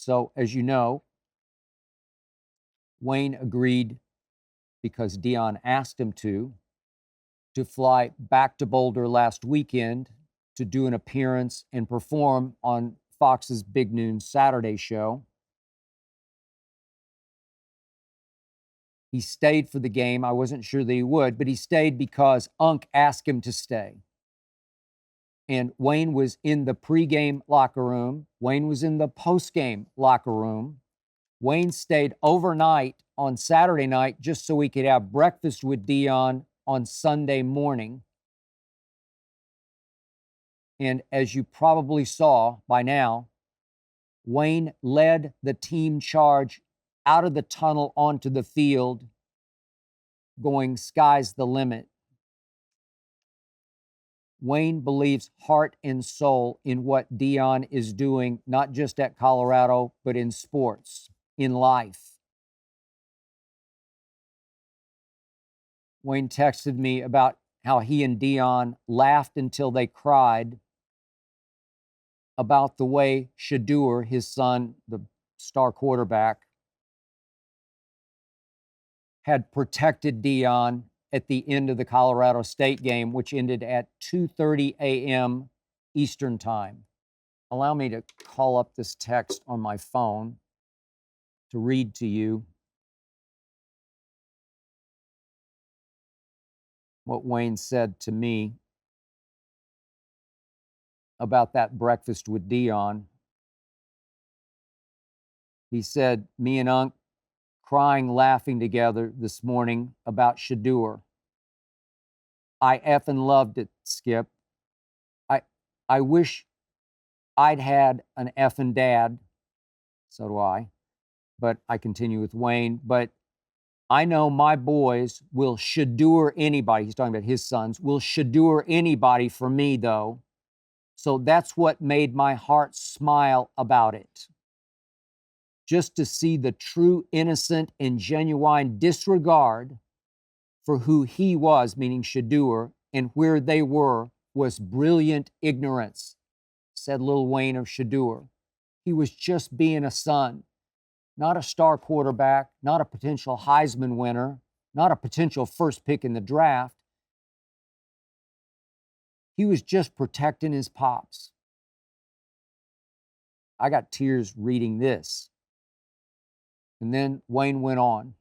So, as you know, Wayne agreed, because Deion asked him to fly back to Boulder last weekend to do an appearance and perform on Fox's Big Noon Saturday show. He stayed for the game. I wasn't sure that he would, but he stayed because Unc asked him to stay. And Wayne was in the pregame locker room. Wayne was in the postgame locker room. Wayne stayed overnight on Saturday night just so he could have breakfast with Deion on Sunday morning. And as you probably saw by now, Wayne led the team charge out of the tunnel onto the field, going sky's the limit. Wayne believes heart and soul in what Deion is doing, not just at Colorado, but in sports, in life. Wayne texted me about how he and Deion laughed until they cried about the way Shedeur, his son, the star quarterback, had protected Deion at the end of the Colorado State game, which ended at 2:30 a.m. Eastern Time. Allow me to call up this text on my phone to read to you what Wayne said to me about that breakfast with Deion. He said, me and Unc crying, laughing together this morning about Shedeur. I effing loved it, Skip. I wish I'd had an effing dad. So do I. But I continue with Wayne. But I know my boys will Shedeur anybody. He's talking about his sons. Will Shedeur anybody for me, though. So that's what made my heart smile about it. Just to see the true, innocent, and genuine disregard for who he was, meaning Shedeur, and where they were, was brilliant ignorance, said Lil Wayne of Shedeur. He was just being a son, not a star quarterback, not a potential Heisman winner, not a potential first pick in the draft. He was just protecting his pops. I got tears reading this. And then Wayne went on.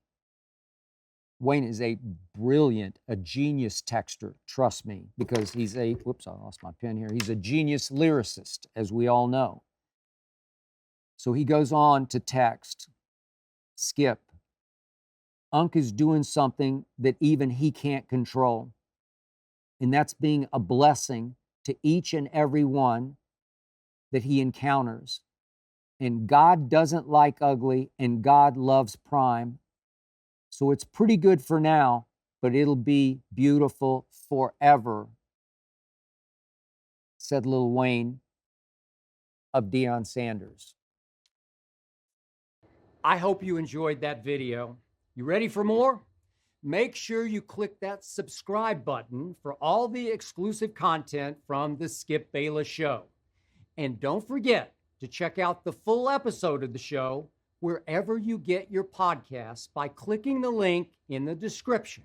Wayne is a brilliant, a genius texter, trust me, because he's I lost my pen here. He's a genius lyricist, as we all know. So he goes on to text, Skip, Unc is doing something that even he can't control. And that's being a blessing to each and every one that he encounters. And God doesn't like ugly, and God loves prime. So it's pretty good for now, but it'll be beautiful forever, said Lil Wayne of Deion Sanders. I hope you enjoyed that video. You ready for more? Make sure you click that subscribe button for all the exclusive content from the Skip Bayless Show. And don't forget to check out the full episode of the show wherever you get your podcasts by clicking the link in the description.